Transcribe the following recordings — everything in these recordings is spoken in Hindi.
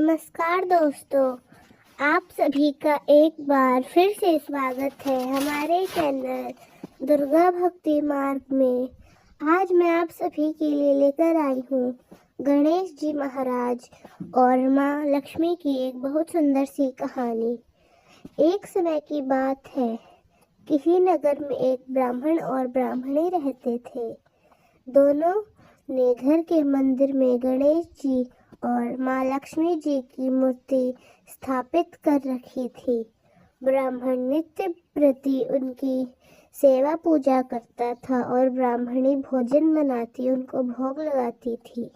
नमस्कार दोस्तों, आप सभी का एक बार फिर से स्वागत है हमारे चैनल दुर्गा भक्ति मार्ग में। आज मैं आप सभी के लिए लेकर आई हूँ गणेश जी महाराज और माँ लक्ष्मी की एक बहुत सुंदर सी कहानी। एक समय की बात है, किसी नगर में एक ब्राह्मण और ब्राह्मणी रहते थे। दोनों ने घर के मंदिर में गणेश जी और माँ लक्ष्मी जी की मूर्ति स्थापित कर रखी थी। ब्राह्मण नित्य प्रति उनकी सेवा पूजा करता था और ब्राह्मणी भोजन बनाती उनको भोग लगाती थी।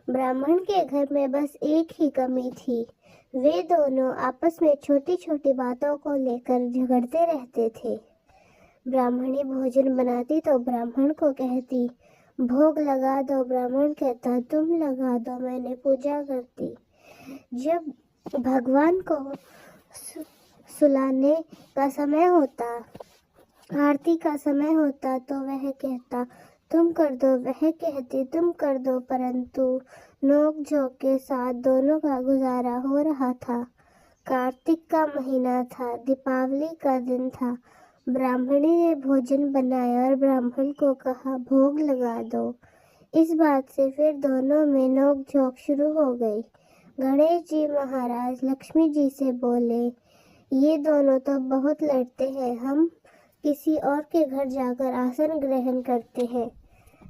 ब्राह्मण के घर में बस एक ही कमी थी, वे दोनों आपस में छोटी छोटी बातों को लेकर झगड़ते रहते थे। ब्राह्मणी भोजन बनाती तो ब्राह्मण को कहती, भोग लगा दो। ब्राह्मण कहता, तुम लगा दो, मैंने पूजा करती। जब भगवान को सुलाने का समय होता, आरती का समय होता, तो वह कहता तुम कर दो, वह कहती तुम कर दो, परंतु नोक झोंक के साथ दोनों का गुजारा हो रहा था। कार्तिक का महीना था, दीपावली का दिन था। ब्राह्मणी ने भोजन बनाया और ब्राह्मण को कहा, भोग लगा दो। इस बात से फिर दोनों में नोक झोंक शुरू हो गई। गणेश जी महाराज लक्ष्मी जी से बोले, ये दोनों तो बहुत लड़ते हैं, हम किसी और के घर जाकर आसन ग्रहण करते हैं।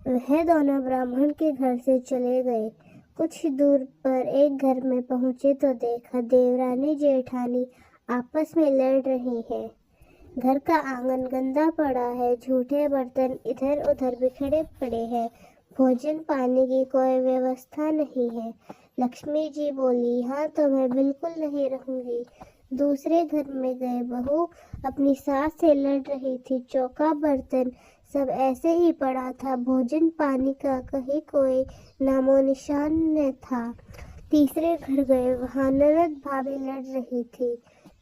वह दोनों ब्राह्मण के घर से चले गए। कुछ दूर पर एक घर में पहुंचे तो देखा देवरानी जेठानी आपस में लड़ रही हैं। घर का आंगन गंदा पड़ा है, झूठे बर्तन इधर उधर बिखरे पड़े हैं, भोजन पानी की कोई व्यवस्था नहीं है। लक्ष्मी जी बोली, हाँ तो मैं बिल्कुल नहीं रहूंगी। दूसरे घर में गए, बहू अपनी सास से लड़ रही थी, चौका बर्तन सब ऐसे ही पड़ा था, भोजन पानी का कहीं कोई नामो निशान न था। तीसरे घर गए, वहाँ ननद भाभी लड़ रही थी।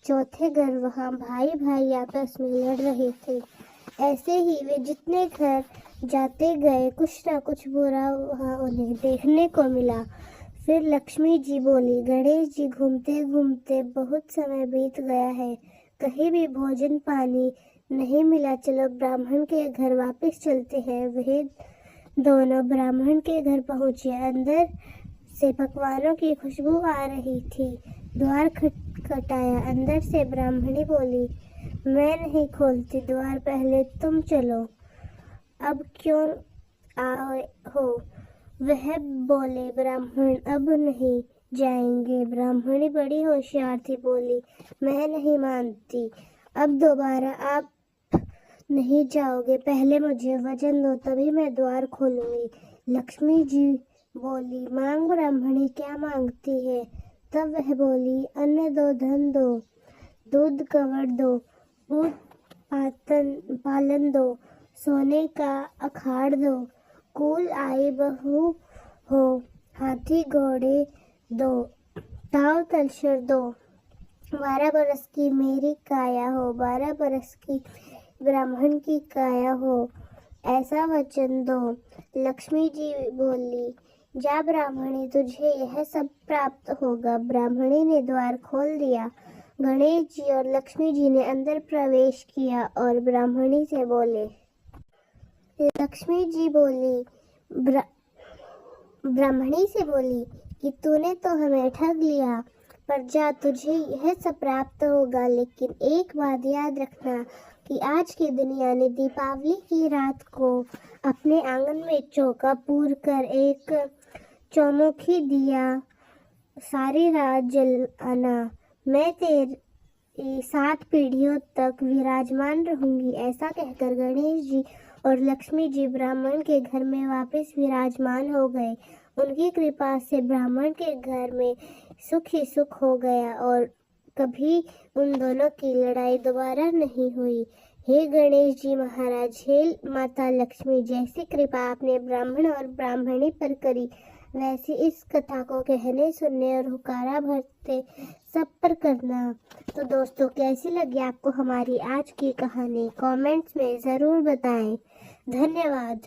चौथे घर, वहाँ भाई भाई आपस में लड़ रहे थे। ऐसे ही वे जितने घर जाते गए, कुछ ना कुछ बुरा वहाँ उन्हें देखने को मिला। फिर लक्ष्मी जी बोली, गणेश जी घूमते घूमते बहुत समय बीत गया है, कहीं भी भोजन पानी नहीं मिला, चलो ब्राह्मण के घर वापस चलते हैं। वे दोनों ब्राह्मण के घर पहुँचे। अंदर से पकवानों की खुशबू आ रही थी। द्वार खटखटाया। अंदर से ब्राह्मणी बोली, मैं नहीं खोलती द्वार, पहले तुम चलो। अब क्यों आए हो? वह बोले, ब्राह्मण अब नहीं जाएंगे। ब्राह्मणी बड़ी होशियार थी, बोली, मैं नहीं मानती, अब दोबारा आप नहीं जाओगे, पहले मुझे वचन दो, तभी मैं द्वार खोलूंगी। लक्ष्मी जी बोली, मांग ब्राह्मणी, क्या मांगती है? तब वह बोली, अन्न दो, धन दो, दूध कवड़ दो, ऊंट पालन दो, सोने का अखाड़ दो, कुल आई बहू हो, हाथी घोड़े दो, ताव तलछर दो, 12 बरस की मेरी काया हो, 12 बरस की ब्राह्मण की काया हो, ऐसा वचन दो। लक्ष्मी जी बोली, जा ब्राह्मणी, तुझे यह सब प्राप्त होगा। ब्राह्मणी ने द्वार खोल दिया। गणेश जी और लक्ष्मी जी ने अंदर प्रवेश किया और ब्राह्मणी से बोले, लक्ष्मी जी बोली, ब्राह्मणी से बोली कि तूने तो हमें ठग लिया, पर जा, तुझे यह सब प्राप्त होगा, लेकिन एक बात याद रखना कि आज के दिन यानी दीपावली की रात को अपने आंगन में चौका पूर कर एक चौमुखी दिया सारी रात जलाना। मैं तेरी 7 पीढ़ियों तक विराजमान रहूंगी। ऐसा कहकर गणेश जी और लक्ष्मी जी ब्राह्मण के घर में वापस विराजमान हो गए। उनकी कृपा से ब्राह्मण के घर में सुख ही सुख हो गया और कभी उन दोनों की लड़ाई दोबारा नहीं हुई। हे गणेश जी महाराज, हे माता लक्ष्मी, जैसी कृपा आपने ब्राह्मण और ब्राह्मणी पर करी, वैसे इस कथा को कहने, सुनने और हुकारा भरते सब पर करना। तो दोस्तों, कैसी लगी आपको हमारी आज की कहानी? कमेंट्स में ज़रूर बताएं। धन्यवाद।